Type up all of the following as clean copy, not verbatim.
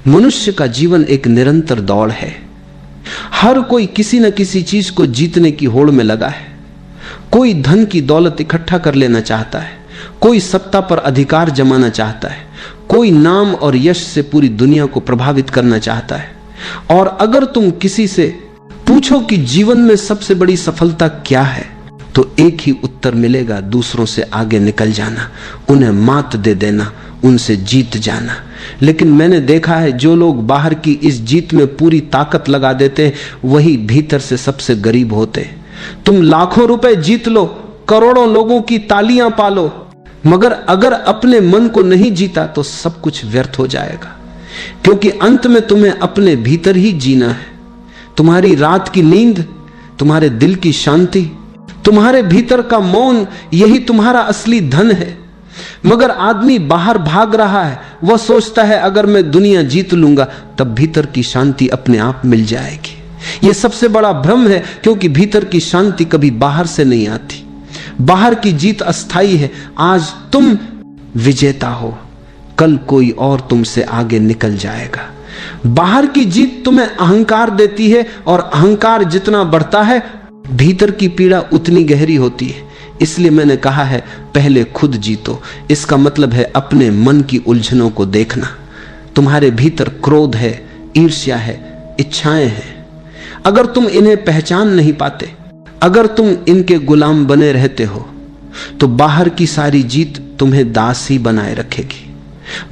मनुष्य का जीवन एक निरंतर दौड़ है। हर कोई किसी न किसी चीज को जीतने की होड़ में लगा है। कोई धन की दौलत इकट्ठा कर लेना चाहता है, कोई सत्ता पर अधिकार जमाना चाहता है, कोई नाम और यश से पूरी दुनिया को प्रभावित करना चाहता है। और अगर तुम किसी से पूछो कि जीवन में सबसे बड़ी सफलता क्या है, तो एक ही उत्तर मिलेगा, दूसरों से आगे निकल जाना, उन्हें मात दे देना, उनसे जीत जाना। लेकिन मैंने देखा है जो लोग बाहर की इस जीत में पूरी ताकत लगा देते हैं, वही भीतर से सबसे गरीब होते हैं। तुम लाखों रुपए जीत लो, करोड़ों लोगों की तालियां पालो, मगर अगर अपने मन को नहीं जीता तो सब कुछ व्यर्थ हो जाएगा। क्योंकि अंत में तुम्हें अपने भीतर ही जीना है। तुम्हारी रात की नींद, तुम्हारे दिल की शांति, तुम्हारे भीतर का मौन, यही तुम्हारा असली धन है। मगर आदमी बाहर भाग रहा है, वह सोचता है अगर मैं दुनिया जीत लूंगा तब भीतर की शांति अपने आप मिल जाएगी। यह सबसे बड़ा भ्रम है, क्योंकि भीतर की शांति कभी बाहर से नहीं आती। बाहर की जीत अस्थाई है। आज तुम विजेता हो, कल कोई और तुमसे आगे निकल जाएगा। बाहर की जीत तुम्हें अहंकार देती है, और अहंकार जितना बढ़ता है भीतर की पीड़ा उतनी गहरी होती है। इसलिए मैंने कहा है पहले खुद जीतो। इसका मतलब है अपने मन की उलझनों को देखना। तुम्हारे भीतर क्रोध है, ईर्ष्या है, इच्छाएं हैं। अगर तुम इन्हें पहचान नहीं पाते, अगर तुम इनके गुलाम बने रहते हो, तो बाहर की सारी जीत तुम्हें दास ही बनाए रखेगी।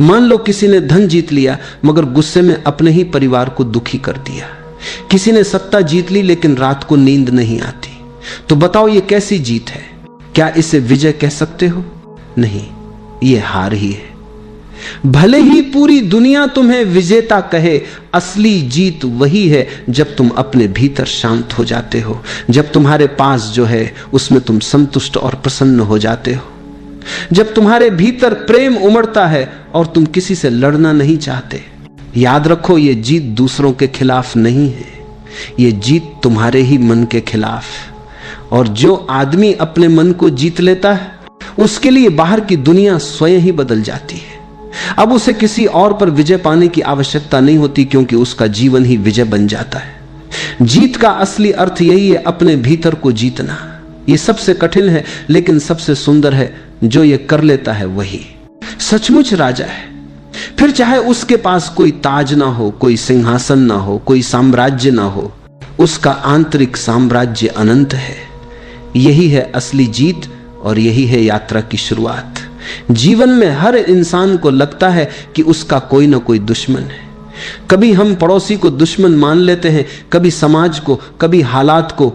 मान लो किसी ने धन जीत लिया मगर गुस्से में अपने ही परिवार को दुखी कर दिया। किसी ने सत्ता जीत ली लेकिन रात को नींद नहीं आती। तो बताओ ये कैसी जीत है? क्या इसे विजय कह सकते हो? नहीं, ये हार ही है। भले ही पूरी दुनिया तुम्हें विजेता कहे, असली जीत वही है जब तुम अपने भीतर शांत हो जाते हो, जब तुम्हारे पास जो है उसमें तुम संतुष्ट और प्रसन्न हो जाते हो, जब तुम्हारे भीतर प्रेम उमड़ता है और तुम किसी से लड़ना नहीं चाहते। याद रखो, ये जीत दूसरों के खिलाफ नहीं है, ये जीत तुम्हारे ही मन के खिलाफ। और जो आदमी अपने मन को जीत लेता है उसके लिए बाहर की दुनिया स्वयं ही बदल जाती है। अब उसे किसी और पर विजय पाने की आवश्यकता नहीं होती, क्योंकि उसका जीवन ही विजय बन जाता है। जीत का असली अर्थ यही है, अपने भीतर को जीतना। यह सबसे कठिन है लेकिन सबसे सुंदर है। जो ये कर लेता है वही सचमुच राजा है। फिर चाहे उसके पास कोई ताज ना हो, कोई सिंहासन ना हो, कोई साम्राज्य ना हो, उसका आंतरिक साम्राज्य अनंत है। यही है असली जीत और यही है यात्रा की शुरुआत। जीवन में हर इंसान को लगता है कि उसका कोई ना कोई दुश्मन है। कभी हम पड़ोसी को दुश्मन मान लेते हैं, कभी समाज को, कभी हालात को,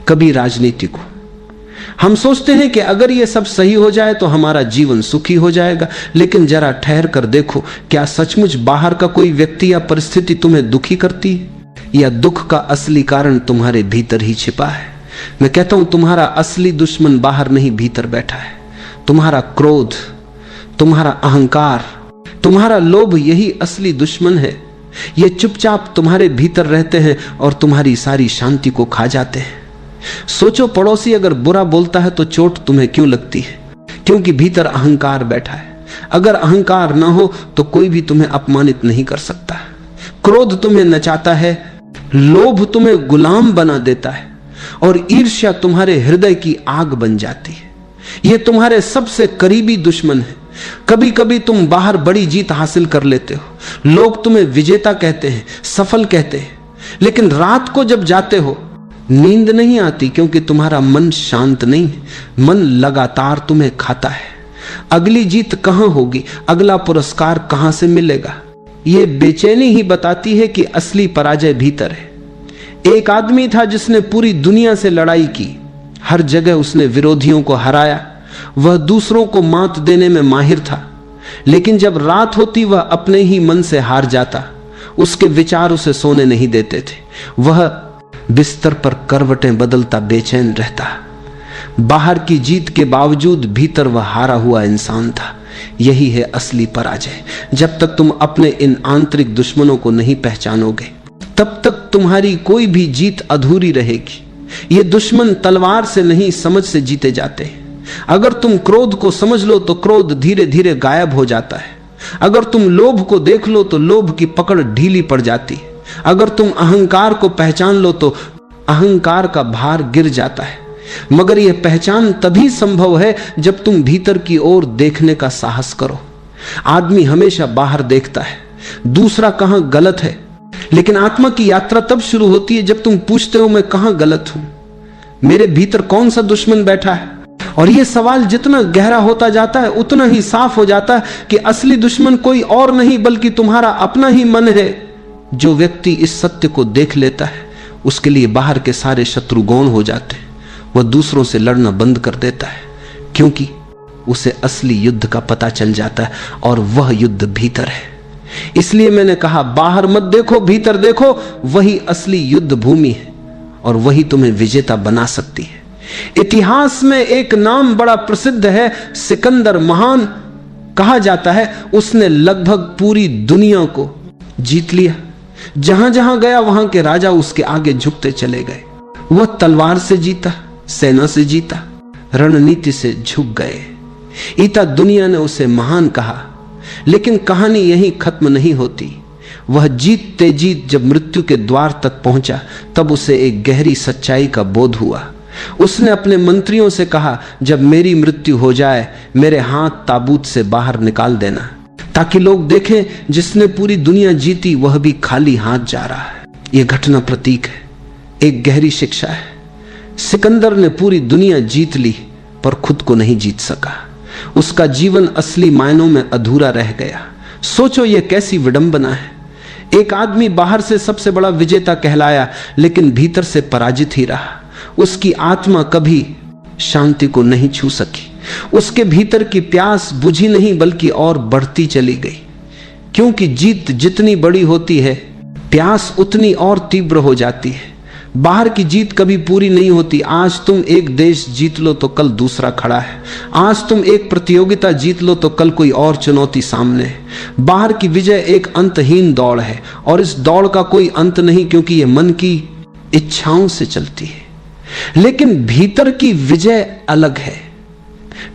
कभी राजनीति को। हम सोचते हैं कि अगर ये सब सही हो जाए तो हमारा जीवन सुखी हो जाएगा। लेकिन जरा ठहर कर देखो, क्या सचमुच बाहर का कोई व्यक्ति या परिस्थिति तुम्हें दुखी करती है? या दुख का असली कारण तुम्हारे भीतर ही छिपा है? मैं कहता हूं तुम्हारा असली दुश्मन बाहर नहीं, भीतर बैठा है। तुम्हारा क्रोध, तुम्हारा अहंकार, तुम्हारा लोभ, यही असली दुश्मन है। ये चुपचाप तुम्हारे भीतर रहते हैं और तुम्हारी सारी शांति को खा जाते हैं। सोचो, पड़ोसी अगर बुरा बोलता है तो चोट तुम्हें क्यों लगती है? क्योंकि भीतर अहंकार बैठा है। अगर अहंकार ना हो तो कोई भी तुम्हें अपमानित नहीं कर सकता। क्रोध तुम्हें नचाता है, लोभ तुम्हें गुलाम बना देता है, और ईर्ष्या तुम्हारे हृदय की आग बन जाती है। यह तुम्हारे सबसे करीबी दुश्मन है। कभी कभी तुम बाहर बड़ी जीत हासिल कर लेते हो, लोग तुम्हें विजेता कहते हैं, सफल कहते हैं, लेकिन रात को जब जाते हो नींद नहीं आती, क्योंकि तुम्हारा मन शांत नहीं है। मन लगातार तुम्हें खाता है। अगली जीत कहां होगी, अगला पुरस्कार कहां से मिलेगा? यह बेचैनी ही बताती है कि असली पराजय भीतर है। एक आदमी था जिसने पूरी दुनिया से लड़ाई की, हर जगह उसने विरोधियों को हराया, वह दूसरों को मात देने में माहिर था। लेकिन जब रात होती वह अपने ही मन से हार जाता। उसके विचार उसे सोने नहीं देते थे। वह बिस्तर पर करवटें बदलता बेचैन रहता। बाहर की जीत के बावजूद भीतर वह हारा हुआ इंसान था। यही है असली पराजय। जब तक तुम अपने इन आंतरिक दुश्मनों को नहीं पहचानोगे तब तक तुम्हारी कोई भी जीत अधूरी रहेगी। ये दुश्मन तलवार से नहीं, समझ से जीते जाते हैं। अगर तुम क्रोध को समझ लो तो क्रोध धीरे धीरे गायब हो जाता है। अगर तुम लोभ को देख लो तो लोभ की पकड़ ढीली पड़ जाती है। अगर तुम अहंकार को पहचान लो तो अहंकार का भार गिर जाता है। मगर यह पहचान तभी संभव है जब तुम भीतर की ओर देखने का साहस करो। आदमी हमेशा बाहर देखता है, दूसरा कहां गलत है, लेकिन आत्मा की यात्रा तब शुरू होती है जब तुम पूछते हो मैं कहां गलत हूं, मेरे भीतर कौन सा दुश्मन बैठा है। और यह सवाल जितना गहरा होता जाता है उतना ही साफ हो जाता है कि असली दुश्मन कोई और नहीं बल्कि तुम्हारा अपना ही मन है। जो व्यक्ति इस सत्य को देख लेता है उसके लिए बाहर के सारे शत्रु गौण हो जाते हैं। वह दूसरों से लड़ना बंद कर देता है क्योंकि उसे असली युद्ध का पता चल जाता है और वह युद्ध भीतर है। इसलिए मैंने कहा बाहर मत देखो, भीतर देखो, वही असली युद्ध भूमि है और वही तुम्हें विजेता बना सकती है। इतिहास में एक नाम बड़ा प्रसिद्ध है, सिकंदर महान कहा जाता है। उसने लगभग पूरी दुनिया को जीत लिया। जहां जहां गया वहां के राजा उसके आगे झुकते चले गए। वह तलवार से जीता, सेना से जीता, रणनीति से झुक गए। इतना दुनिया ने उसे महान कहा, लेकिन कहानी यहीं खत्म नहीं होती। वह जीतते जीत जब मृत्यु के द्वार तक पहुंचा तब उसे एक गहरी सच्चाई का बोध हुआ। उसने अपने मंत्रियों से कहा जब मेरी मृत्यु हो जाए मेरे हाथ ताबूत से बाहर निकाल देना, ताकि लोग देखें जिसने पूरी दुनिया जीती वह भी खाली हाथ जा रहा है। यह घटना प्रतीक है, एक गहरी शिक्षा है। सिकंदर ने पूरी दुनिया जीत ली पर खुद को नहीं जीत सका। उसका जीवन असली मायनों में अधूरा रह गया। सोचो यह कैसी विडंबना है। एक आदमी बाहर से सबसे बड़ा विजेता कहलाया लेकिन भीतर से पराजित ही रहा। उसकी आत्मा कभी शांति को नहीं छू सकी। उसके भीतर की प्यास बुझी नहीं बल्कि और बढ़ती चली गई, क्योंकि जीत जितनी बड़ी होती है प्यास उतनी और तीव्र हो जाती है। बाहर की जीत कभी पूरी नहीं होती। आज तुम एक देश जीत लो तो कल दूसरा खड़ा है। आज तुम एक प्रतियोगिता जीत लो तो कल कोई और चुनौती सामने है। बाहर की विजय एक अंतहीन दौड़ है और इस दौड़ का कोई अंत नहीं, क्योंकि यह मन की इच्छाओं से चलती है। लेकिन भीतर की विजय अलग है।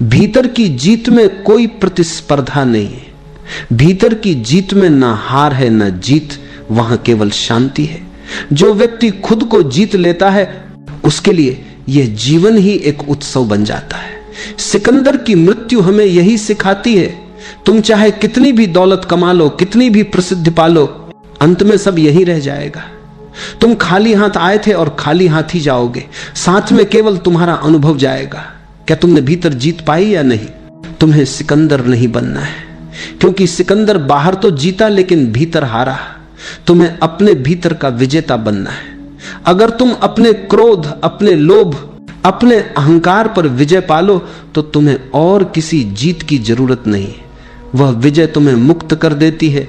भीतर की जीत में कोई प्रतिस्पर्धा नहीं है। भीतर की जीत में ना हार है ना जीत, वहां केवल शांति है। जो व्यक्ति खुद को जीत लेता है उसके लिए यह जीवन ही एक उत्सव बन जाता है। सिकंदर की मृत्यु हमें यही सिखाती है। तुम चाहे कितनी भी दौलत कमा लो, कितनी भी प्रसिद्धि पालो, अंत में सब यही रह जाएगा। तुम खाली हाथ आए थे और खाली हाथ ही जाओगे। साथ में केवल तुम्हारा अनुभव जाएगा। क्या तुमने भीतर जीत पाई या नहीं? तुम्हें सिकंदर नहीं बनना है, क्योंकि सिकंदर बाहर तो जीता लेकिन भीतर हारा। तुम्हें अपने भीतर का विजेता बनना है। अगर तुम अपने क्रोध, अपने लोभ, अपने अहंकार पर विजय पालो तो तुम्हें और किसी जीत की जरूरत नहीं। वह विजय तुम्हें मुक्त कर देती है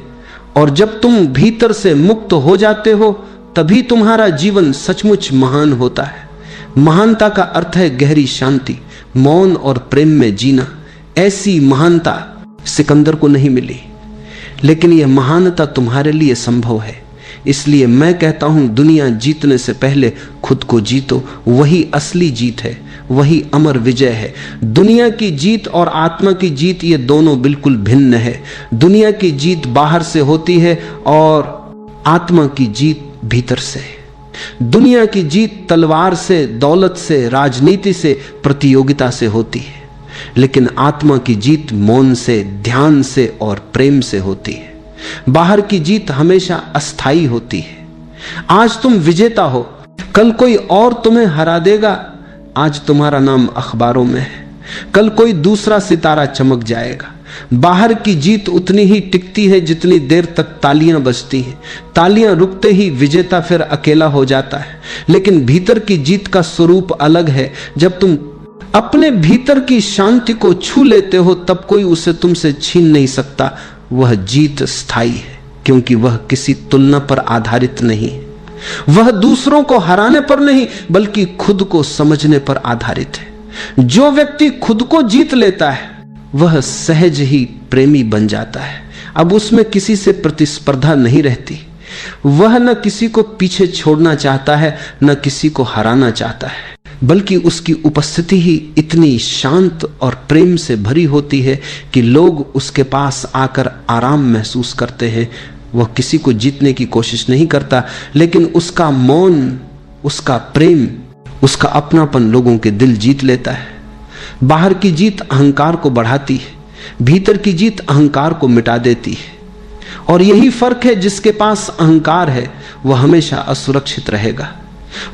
और जब तुम भीतर से मुक्त हो जाते हो तभी तुम्हारा जीवन सचमुच महान होता है। महानता का अर्थ है गहरी शांति, मौन और प्रेम में जीना। ऐसी महानता सिकंदर को नहीं मिली, लेकिन यह महानता तुम्हारे लिए संभव है। इसलिए मैं कहता हूं दुनिया जीतने से पहले खुद को जीतो। वही असली जीत है, वही अमर विजय है। दुनिया की जीत और आत्मा की जीत ये दोनों बिल्कुल भिन्न है। दुनिया की जीत बाहर से होती है और आत्मा की जीत भीतर से। दुनिया की जीत तलवार से, दौलत से, राजनीति से, प्रतियोगिता से होती है, लेकिन आत्मा की जीत मौन से, ध्यान से और प्रेम से होती है। बाहर की जीत हमेशा अस्थाई होती है। आज तुम विजेता हो, कल कोई और तुम्हें हरा देगा। आज तुम्हारा नाम अखबारों में है, कल कोई दूसरा सितारा चमक जाएगा। बाहर की जीत उतनी ही टिकती है जितनी देर तक तालियां बजती हैं। तालियां रुकते ही विजेता फिर अकेला हो जाता है। लेकिन भीतर की जीत का स्वरूप अलग है। जब तुम अपने भीतर की शांति को छू लेते हो तब कोई उसे तुमसे छीन नहीं सकता। वह जीत स्थायी है, क्योंकि वह किसी तुलना पर आधारित नहीं है। वह दूसरों को हराने पर नहीं बल्कि खुद को समझने पर आधारित है। जो व्यक्ति खुद को जीत लेता है वह सहज ही प्रेमी बन जाता है। अब उसमें किसी से प्रतिस्पर्धा नहीं रहती। वह न किसी को पीछे छोड़ना चाहता है न किसी को हराना चाहता है। बल्कि उसकी उपस्थिति ही इतनी शांत और प्रेम से भरी होती है कि लोग उसके पास आकर आराम महसूस करते हैं। वह किसी को जीतने की कोशिश नहीं करता, लेकिन उसका मौन, उसका प्रेम, उसका अपनापन लोगों के दिल जीत लेता है। बाहर की जीत अहंकार को बढ़ाती है, भीतर की जीत अहंकार को मिटा देती है। और यही फर्क है, जिसके पास अहंकार है वह हमेशा असुरक्षित रहेगा।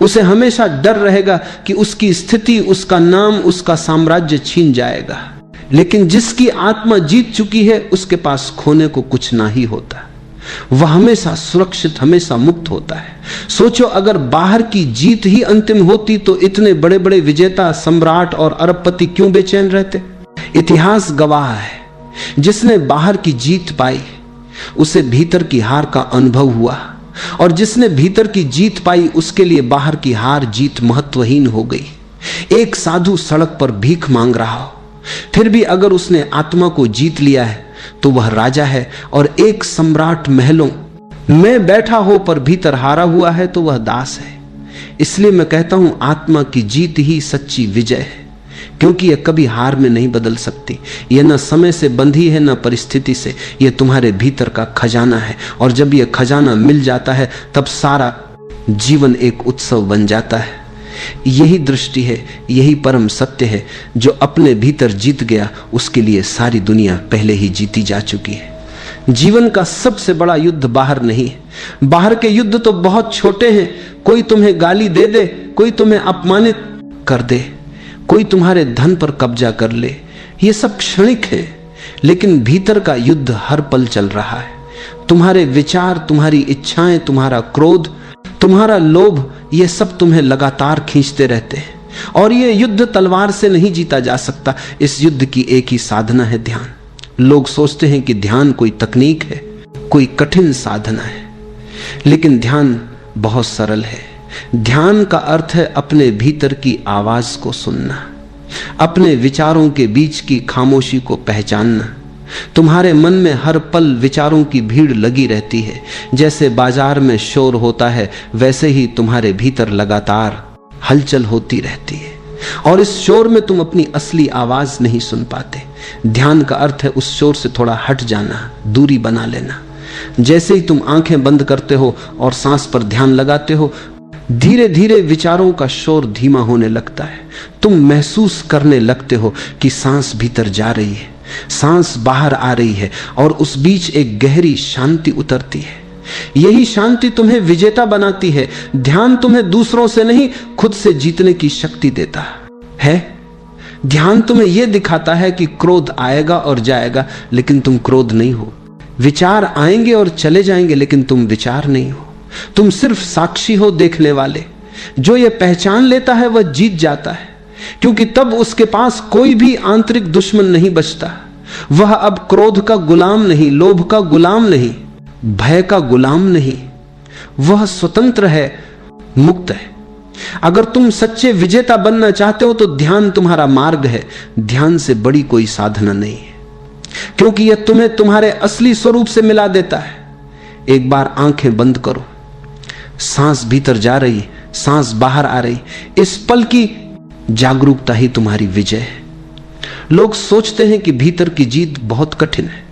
उसे हमेशा डर रहेगा कि उसकी स्थिति, उसका नाम, उसका साम्राज्य छीन जाएगा। लेकिन जिसकी आत्मा जीत चुकी है उसके पास खोने को कुछ ना ही होता। वह हमेशा सुरक्षित, हमेशा मुक्त होता है। सोचो, अगर बाहर की जीत ही अंतिम होती तो इतने बड़े बड़े विजेता, सम्राट और अरबपति क्यों बेचैन रहते? इतिहास गवाह है, जिसने बाहर की जीत पाई उसे भीतर की हार का अनुभव हुआ, और जिसने भीतर की जीत पाई उसके लिए बाहर की हार जीत महत्वहीन हो गई। एक साधु सड़क पर भीख मांग रहा हो, फिर भी अगर उसने आत्मा को जीत लिया है तो वह राजा है, और एक सम्राट महलों में बैठा हो पर भीतर हारा हुआ है तो वह दास है। इसलिए मैं कहता हूं, आत्मा की जीत ही सच्ची विजय है, क्योंकि यह कभी हार में नहीं बदल सकती। यह न समय से बंधी है, न परिस्थिति से। यह तुम्हारे भीतर का खजाना है, और जब यह खजाना मिल जाता है तब सारा जीवन एक उत्सव बन जाता है। यही दृष्टि है, यही परम सत्य है। जो अपने भीतर जीत गया उसके लिए सारी दुनिया पहले ही जीती जा चुकी है। जीवन का सबसे बड़ा युद्ध बाहर नहीं है। बाहर के युद्ध तो बहुत छोटे हैं। कोई तुम्हें गाली दे दे, कोई तुम्हें अपमानित कर दे, कोई तुम्हारे धन पर कब्जा कर ले, ये सब क्षणिक है। लेकिन भीतर का युद्ध हर पल चल रहा है। तुम्हारे विचार, तुम्हारी इच्छाएं, तुम्हारा क्रोध, तुम्हारा लोभ, ये सब तुम्हें लगातार खींचते रहते हैं। और ये युद्ध तलवार से नहीं जीता जा सकता। इस युद्ध की एक ही साधना है, ध्यान। लोग सोचते हैं कि ध्यान कोई तकनीक है, कोई कठिन साधना है, लेकिन ध्यान बहुत सरल है। ध्यान का अर्थ है अपने भीतर की आवाज को सुनना, अपने विचारों के बीच की खामोशी को पहचानना। तुम्हारे मन में हर पल विचारों की भीड़ लगी रहती है। जैसे बाजार में शोर होता है, वैसे ही तुम्हारे भीतर लगातार हलचल होती रहती है, और इस शोर में तुम अपनी असली आवाज नहीं सुन पाते। ध्यान का अर्थ है उस शोर से थोड़ा हट जाना, दूरी बना लेना। जैसे ही तुम आंखें बंद करते हो और सांस पर ध्यान लगाते हो, धीरे धीरे विचारों का शोर धीमा होने लगता है। तुम महसूस करने लगते हो कि सांस भीतर जा रही है, सांस बाहर आ रही है, और उस बीच एक गहरी शांति उतरती है। यही शांति तुम्हें विजेता बनाती है। ध्यान तुम्हें दूसरों से नहीं, खुद से जीतने की शक्ति देता है। ध्यान तुम्हें यह दिखाता है कि क्रोध आएगा और जाएगा, लेकिन तुम क्रोध नहीं हो। विचार आएंगे और चले जाएंगे, लेकिन तुम विचार नहीं हो। तुम सिर्फ साक्षी हो, देखने वाले। जो ये पहचान लेता है वह जीत जाता है, क्योंकि तब उसके पास कोई भी आंतरिक दुश्मन नहीं बचता। वह अब क्रोध का गुलाम नहीं, लोभ का गुलाम नहीं, भय का गुलाम नहीं। वह स्वतंत्र है, मुक्त है। अगर तुम सच्चे विजेता बनना चाहते हो तो ध्यान तुम्हारा मार्ग है। ध्यान से बड़ी कोई साधना नहीं है, क्योंकि यह तुम्हें तुम्हारे असली स्वरूप से मिला देता है। एक बार आंखें बंद करो, सांस भीतर जा रही, सांस बाहर आ रही। इस पल की जागरूकता ही तुम्हारी विजय है। लोग सोचते हैं कि भीतर की जीत बहुत कठिन है,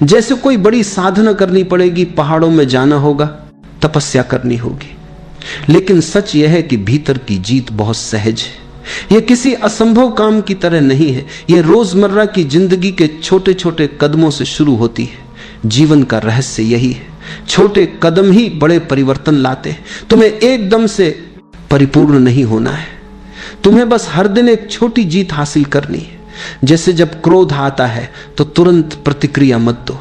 जैसे कोई बड़ी साधना करनी पड़ेगी, पहाड़ों में जाना होगा, तपस्या करनी होगी। लेकिन सच यह है कि भीतर की जीत बहुत सहज है। यह किसी असंभव काम की तरह नहीं है। यह रोजमर्रा की जिंदगी के छोटे छोटे कदमों से शुरू होती है। जीवन का रहस्य यही है, छोटे कदम ही बड़े परिवर्तन लाते हैं। तुम्हें एकदम से परिपूर्ण नहीं होना है, तुम्हें बस हर दिन एक छोटी जीत हासिल करनी है। जैसे जब क्रोध आता है तो तुरंत प्रतिक्रिया मत दो,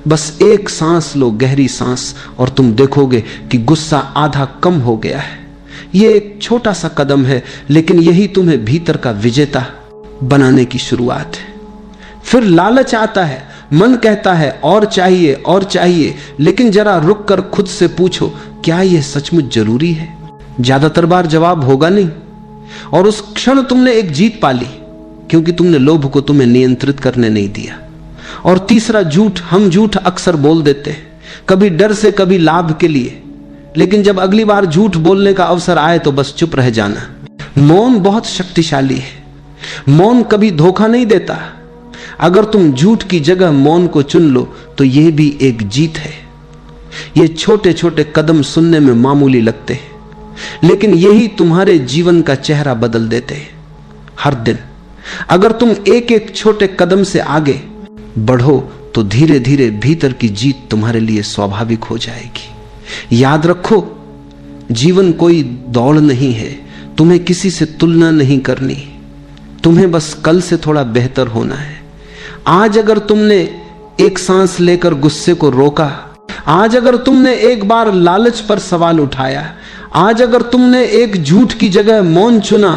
बस एक सांस लो, गहरी सांस, और तुम देखोगे कि गुस्सा आधा कम हो गया है। यह एक छोटा सा कदम है, लेकिन यही तुम्हें भीतर का विजेता बनाने की शुरुआत है। फिर लालच आता है, मन कहता है और चाहिए और चाहिए, लेकिन जरा रुक कर खुद से पूछो, क्या यह सचमुच जरूरी है? ज्यादातर बार जवाब होगा नहीं, और उस क्षण तुमने एक जीत पाली, क्योंकि तुमने लोभ को तुम्हें नियंत्रित करने नहीं दिया। और तीसरा झूठ, हम झूठ अक्सर बोल देते हैं, कभी डर से, कभी लाभ के लिए, लेकिन जब अगली बार झूठ बोलने का अवसर आए तो बस चुप रह जाना। मौन बहुत शक्तिशाली है। मौन कभी धोखा नहीं देता। अगर तुम झूठ की जगह मौन को चुन लो तो यह भी एक जीत है। ये छोटे छोटे कदम सुनने में मामूली लगते हैं, लेकिन यही तुम्हारे जीवन का चेहरा बदल देते हैं। हर दिन अगर तुम एक एक छोटे कदम से आगे बढ़ो तो धीरे धीरे भीतर की जीत तुम्हारे लिए स्वाभाविक हो जाएगी। याद रखो, जीवन कोई दौड़ नहीं है। तुम्हें किसी से तुलना नहीं करनी, तुम्हें बस कल से थोड़ा बेहतर होना है। आज अगर तुमने एक सांस लेकर गुस्से को रोका, आज अगर तुमने एक बार लालच पर सवाल उठाया, आज अगर तुमने एक झूठ की जगह मौन चुना,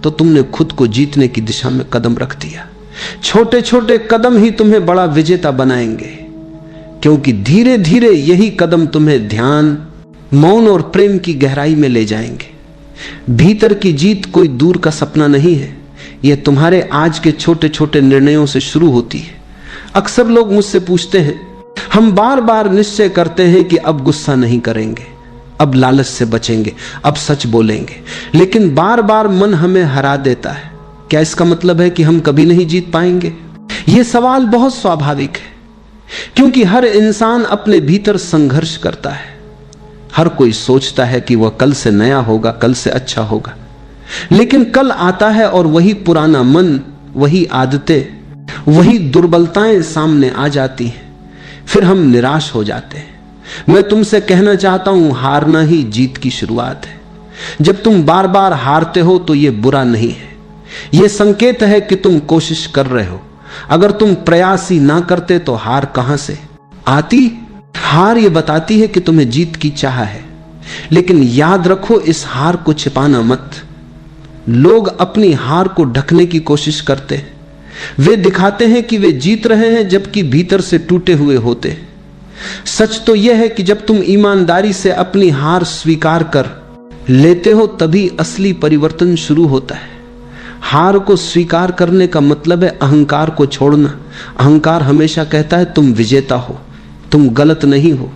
तो तुमने खुद को जीतने की दिशा में कदम रख दिया। छोटे छोटे कदम ही तुम्हें बड़ा विजेता बनाएंगे, क्योंकि धीरे धीरे यही कदम तुम्हें ध्यान, मौन और प्रेम की गहराई में ले जाएंगे। भीतर की जीत कोई दूर का सपना नहीं है, यह तुम्हारे आज के छोटे छोटे निर्णयों से शुरू होती है। अक्सर लोग मुझसे पूछते हैं, हम बार बार निश्चय करते हैं कि अब गुस्सा नहीं करेंगे, अब लालच से बचेंगे, अब सच बोलेंगे, लेकिन बार बार मन हमें हरा देता है। क्या इसका मतलब है कि हम कभी नहीं जीत पाएंगे? यह सवाल बहुत स्वाभाविक है, क्योंकि हर इंसान अपने भीतर संघर्ष करता है। हर कोई सोचता है कि वह कल से नया होगा, कल से अच्छा होगा, लेकिन कल आता है और वही पुराना मन, वही आदतें, वही दुर्बलताएं सामने आ जाती हैं। फिर हम निराश हो जाते हैं। मैं तुमसे कहना चाहता हूं, हारना ही जीत की शुरुआत है। जब तुम बार बार हारते हो तो यह बुरा नहीं है, यह संकेत है कि तुम कोशिश कर रहे हो। अगर तुम प्रयास ही ना करते तो हार कहां से आती? हार यह बताती है कि तुम्हें जीत की चाह है, लेकिन याद रखो, इस हार को छिपाना मत। लोग अपनी हार को ढकने की कोशिश करते हैं। वे दिखाते हैं कि वे जीत रहे हैं, जबकि भीतर से टूटे हुए होते। सच तो यह है कि जब तुम ईमानदारी से अपनी हार स्वीकार कर लेते हो, तभी असली परिवर्तन शुरू होता है। हार को स्वीकार करने का मतलब है अहंकार को छोड़ना। अहंकार हमेशा कहता है तुम विजेता हो, तुम गलत नहीं हो।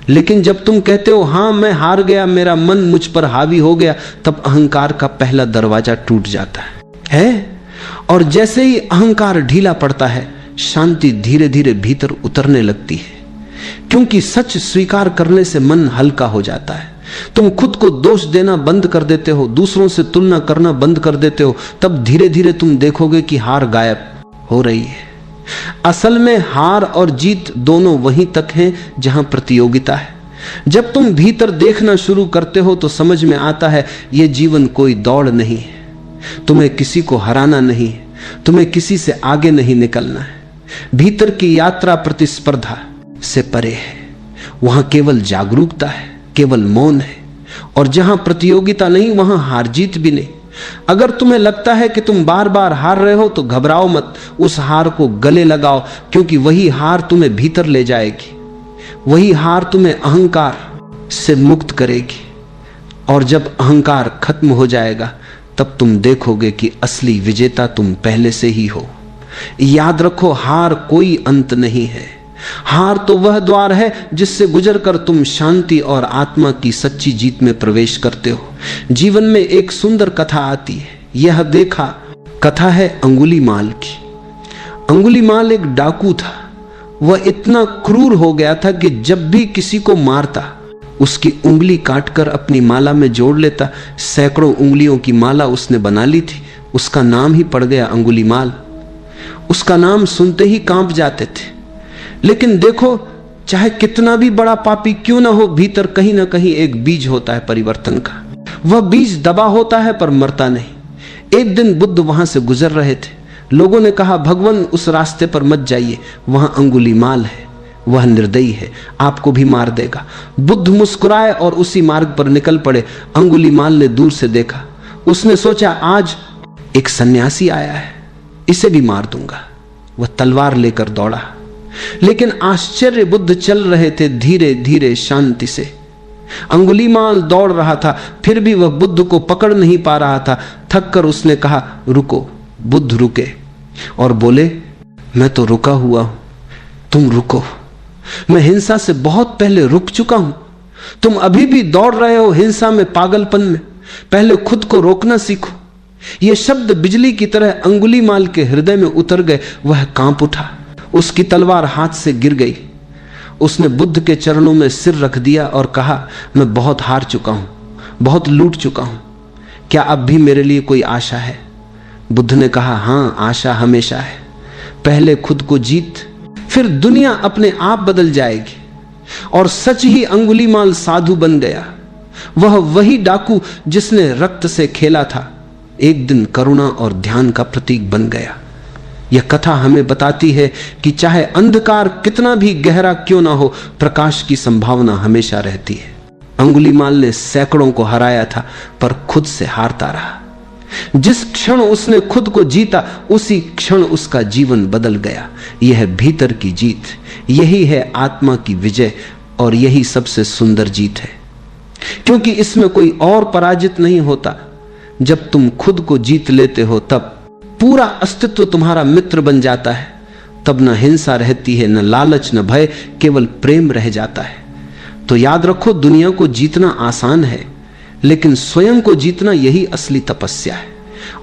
लेकिन जब तुम कहते हो हां मैं हार गया, मेरा मन मुझ पर हावी हो गया, तब अहंकार का पहला दरवाजा टूट जाता है। और जैसे ही अहंकार ढीला पड़ता है, शांति धीरे धीरे भीतर उतरने लगती है, क्योंकि सच स्वीकार करने से मन हल्का हो जाता है। तुम खुद को दोष देना बंद कर देते हो, दूसरों से तुलना करना बंद कर देते हो, तब धीरे धीरे तुम देखोगे कि हार गायब हो रही है। असल में हार और जीत दोनों वहीं तक हैं जहां प्रतियोगिता है। जब तुम भीतर देखना शुरू करते हो तो समझ में आता है यह जीवन कोई दौड़ नहीं है। तुम्हें किसी को हराना नहीं है, तुम्हें किसी से आगे नहीं निकलना है। भीतर की यात्रा प्रतिस्पर्धा से परे है। वहां केवल जागरूकता है, केवल मौन है। और जहां प्रतियोगिता नहीं, वहां हार जीत भी नहीं। अगर तुम्हें लगता है कि तुम बार बार हार रहे हो तो घबराओ मत, उस हार को गले लगाओ, क्योंकि वही हार तुम्हें भीतर ले जाएगी। वही हार तुम्हें अहंकार से मुक्त करेगी। और जब अहंकार खत्म हो जाएगा, तब तुम देखोगे कि असली विजेता तुम पहले से ही हो। याद रखो, हार कोई अंत नहीं है। हार तो वह द्वार है जिससे गुजरकर तुम शांति और आत्मा की सच्ची जीत में प्रवेश करते हो। जीवन में एक सुंदर कथा आती है, यह देखा। कथा है अंगुलीमाल की। अंगुलीमाल एक डाकू था। वह इतना क्रूर हो गया था कि जब भी किसी को मारता, उसकी उंगली काटकर अपनी माला में जोड़ लेता। सैकड़ों उंगलियों की माला उसने बना ली थी। उसका नाम ही पड़ गया अंगुलीमाल। उसका नाम सुनते ही कांप जाते थे। लेकिन देखो, चाहे कितना भी बड़ा पापी क्यों ना हो, भीतर कहीं ना कहीं एक बीज होता है परिवर्तन का। वह बीज दबा होता है पर मरता नहीं। एक दिन बुद्ध वहां से गुजर रहे थे। लोगों ने कहा, भगवान उस रास्ते पर मत जाइए, वहां अंगुलीमाल है, वह निर्दयी है, आपको भी मार देगा। बुद्ध मुस्कुराए और उसी मार्ग पर निकल पड़े। अंगुलीमाल ने दूर से देखा। उसने सोचा, आज एक सन्यासी आया है, इसे भी मार दूंगा। वह तलवार लेकर दौड़ा। लेकिन आश्चर्य, बुद्ध चल रहे थे धीरे धीरे शांति से। अंगुलीमाल दौड़ रहा था, फिर भी वह बुद्ध को पकड़ नहीं पा रहा था। थक कर उसने कहा, रुको। बुद्ध रुके और बोले, मैं तो रुका हुआ हूं, तुम रुको। मैं हिंसा से बहुत पहले रुक चुका हूं, तुम अभी भी दौड़ रहे हो हिंसा में, पागलपन में। पहले खुद को रोकना सीखो। ये शब्द बिजली की तरह अंगुलीमाल के हृदय में उतर गए। वह कांप उठा, उसकी तलवार हाथ से गिर गई। उसने बुद्ध के चरणों में सिर रख दिया और कहा, मैं बहुत हार चुका हूं, बहुत लूट चुका हूं, क्या अब भी मेरे लिए कोई आशा है? बुद्ध ने कहा, हां, आशा हमेशा है। पहले खुद को जीत, फिर दुनिया अपने आप बदल जाएगी। और सच ही अंगुलीमाल साधु बन गया। वह वही डाकू जिसने रक्त से खेला था, एक दिन करुणा और ध्यान का प्रतीक बन गया। यह कथा हमें बताती है कि चाहे अंधकार कितना भी गहरा क्यों ना हो, प्रकाश की संभावना हमेशा रहती है। अंगुलीमाल ने सैकड़ों को हराया था, पर खुद से हारता रहा। जिस क्षण उसने खुद को जीता, उसी क्षण उसका जीवन बदल गया। यह भीतर की जीत, यही है आत्मा की विजय, और यही सबसे सुंदर जीत है, क्योंकि इसमें कोई और पराजित नहीं होता। जब तुम खुद को जीत लेते हो, तब पूरा अस्तित्व तुम्हारा मित्र बन जाता है। तब न हिंसा रहती है, न लालच, न भय, केवल प्रेम रह जाता है। तो याद रखो, दुनिया को जीतना आसान है, लेकिन स्वयं को जीतना यही असली तपस्या है।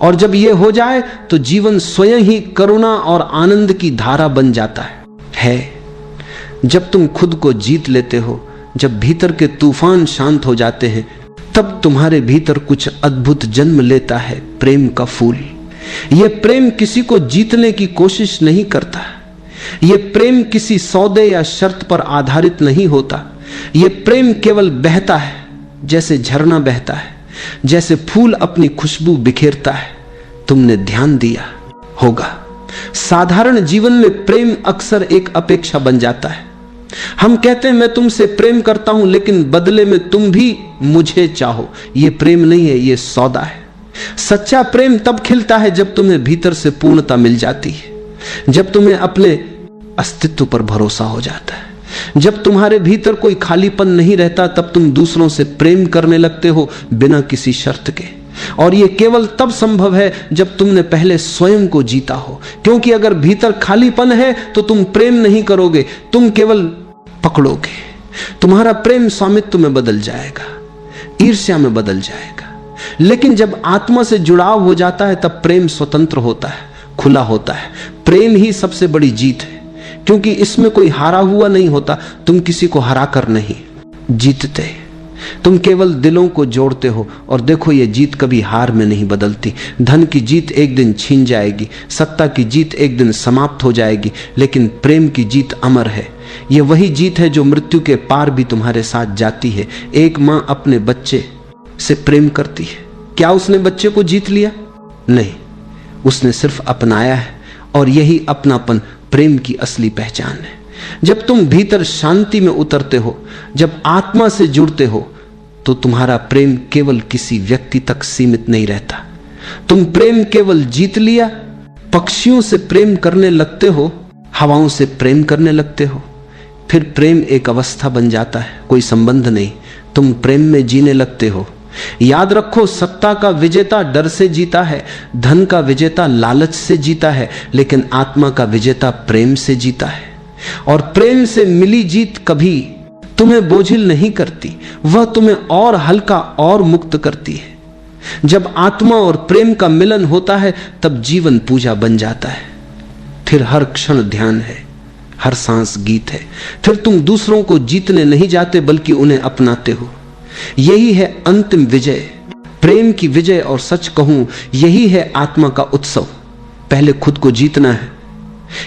और जब यह हो जाए तो जीवन स्वयं ही करुणा और आनंद की धारा बन जाता है। जब तुम खुद को जीत लेते हो, जब भीतर के तूफान शांत हो जाते हैं, तब तुम्हारे भीतर कुछ अद्भुत जन्म लेता है, प्रेम का फूल। यह प्रेम किसी को जीतने की कोशिश नहीं करता। यह प्रेम किसी सौदे या शर्त पर आधारित नहीं होता। यह प्रेम केवल बहता है, जैसे झरना बहता है, जैसे फूल अपनी खुशबू बिखेरता है। तुमने ध्यान दिया होगा, साधारण जीवन में प्रेम अक्सर एक अपेक्षा बन जाता है। हम कहते हैं, मैं तुमसे प्रेम करता हूं, लेकिन बदले में तुम भी मुझे चाहो। यह प्रेम नहीं है, यह सौदा है। सच्चा प्रेम तब खिलता है जब तुम्हें भीतर से पूर्णता मिल जाती है, जब तुम्हें अपने अस्तित्व पर भरोसा हो जाता है, जब तुम्हारे भीतर कोई खालीपन नहीं रहता। तब तुम दूसरों से प्रेम करने लगते हो, बिना किसी शर्त के। और यह केवल तब संभव है जब तुमने पहले स्वयं को जीता हो, क्योंकि अगर भीतर खालीपन है तो तुम प्रेम नहीं करोगे, तुम केवल पकड़ोगे। तुम्हारा प्रेम स्वामित्व में बदल जाएगा, ईर्ष्या में बदल जाएगा। लेकिन जब आत्मा से जुड़ाव हो जाता है, तब प्रेम स्वतंत्र होता है, खुला होता है। प्रेम ही सबसे बड़ी जीत है, क्योंकि इसमें कोई हारा हुआ नहीं होता। तुम किसी को हराकर नहीं जीतते, तुम केवल दिलों को जोड़ते हो। और देखो, यह जीत कभी हार में नहीं बदलती। धन की जीत एक दिन छीन जाएगी, सत्ता की जीत एक दिन समाप्त हो जाएगी, लेकिन प्रेम की जीत अमर है। यह वही जीत है जो मृत्यु के पार भी तुम्हारे साथ जाती है। एक मां अपने बच्चे से प्रेम करती है। क्या उसने बच्चे को जीत लिया? नहीं, उसने सिर्फ अपनाया है। और यही अपनापन प्रेम की असली पहचान है। जब तुम भीतर शांति में उतरते हो, जब आत्मा से जुड़ते हो, तो तुम्हारा प्रेम केवल किसी व्यक्ति तक सीमित नहीं रहता। तुम प्रेम केवल जीत लिया, पक्षियों से प्रेम करने लगते हो, हवाओं से प्रेम करने लगते हो। फिर प्रेम एक अवस्था बन जाता है, कोई संबंध नहीं। तुम प्रेम में जीने लगते हो। याद रखो, सत्ता का विजेता डर से जीता है, धन का विजेता लालच से जीता है, लेकिन आत्मा का विजेता प्रेम से जीता है। और प्रेम से मिली जीत कभी तुम्हें बोझिल नहीं करती, वह तुम्हें और हल्का और मुक्त करती है। जब आत्मा और प्रेम का मिलन होता है, तब जीवन पूजा बन जाता है। फिर हर क्षण ध्यान है, हर सांस गीत है। फिर तुम दूसरों को जीतने नहीं जाते, बल्कि उन्हें अपनाते हो। यही है अंतिम विजय, प्रेम की विजय। और सच कहूं, यही है आत्मा का उत्सव। पहले खुद को जीतना है,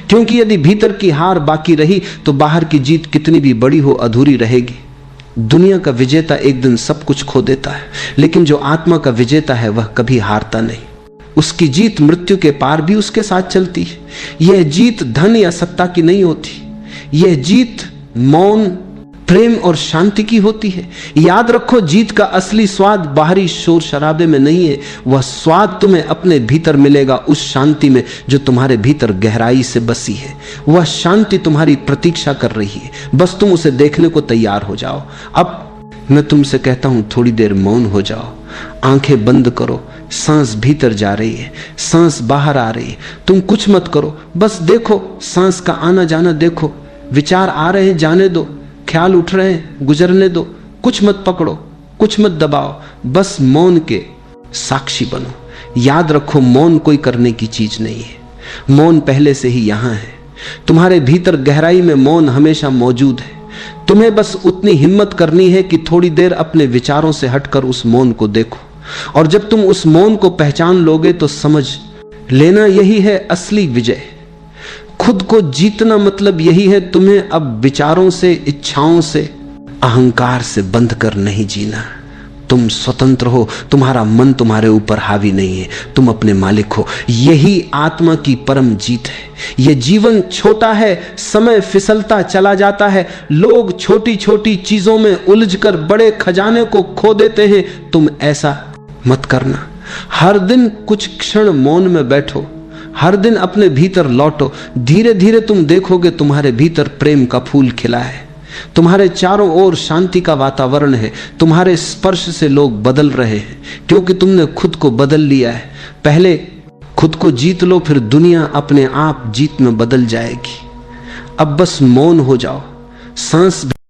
क्योंकि यदि भीतर की हार बाकी रही तो बाहर की जीत कितनी भी बड़ी हो अधूरी रहेगी। दुनिया का विजेता एक दिन सब कुछ खो देता है, लेकिन जो आत्मा का विजेता है वह कभी हारता नहीं। उसकी जीत मृत्यु के पार भी उसके साथ चलती है। यह जीत धन या सत्ता की नहीं होती, यह जीत मौन, प्रेम और शांति की होती है। याद रखो, जीत का असली स्वाद बाहरी शोर शराबे में नहीं है। वह स्वाद तुम्हें अपने भीतर मिलेगा, उस शांति में जो तुम्हारे भीतर गहराई से बसी है। वह शांति तुम्हारी प्रतीक्षा कर रही है, बस तुम उसे देखने को तैयार हो जाओ। अब मैं तुमसे कहता हूं, थोड़ी देर मौन हो जाओ, आंखें बंद करो। सांस भीतर जा रही है, सांस बाहर आ रही है। तुम कुछ मत करो, बस देखो, सांस का आना जाना देखो। विचार आ रहे हैं, जाने दो। ख्याल उठ रहे हैं, गुजरने दो। कुछ मत पकड़ो, कुछ मत दबाओ, बस मौन के साक्षी बनो। याद रखो, मौन कोई करने की चीज नहीं है। मौन पहले से ही यहां है। तुम्हारे भीतर गहराई में मौन हमेशा मौजूद है। तुम्हें बस उतनी हिम्मत करनी है कि थोड़ी देर अपने विचारों से हटकर उस मौन को देखो। और जब तुम उस मौन को पहचान लोगे तो समझ लेना यही है असली विजय। खुद को जीतना मतलब यही है तुम्हें अब विचारों से, इच्छाओं से, अहंकार से बंध कर नहीं जीना। तुम स्वतंत्र हो, तुम्हारा मन तुम्हारे ऊपर हावी नहीं है, तुम अपने मालिक हो। यही आत्मा की परम जीत है। यह जीवन छोटा है, समय फिसलता चला जाता है, लोग छोटी छोटी चीजों में उलझकर बड़े खजाने को खो देते हैं। तुम ऐसा मत करना। हर दिन कुछ क्षण मौन में बैठो, हर दिन अपने भीतर लौटो। धीरे धीरे तुम देखोगे तुम्हारे भीतर प्रेम का फूल खिला है, तुम्हारे चारों ओर शांति का वातावरण है। तुम्हारे स्पर्श से लोग बदल रहे हैं क्योंकि तुमने खुद को बदल लिया है। पहले खुद को जीत लो, फिर दुनिया अपने आप जीत में बदल जाएगी। अब बस मौन हो जाओ, सांस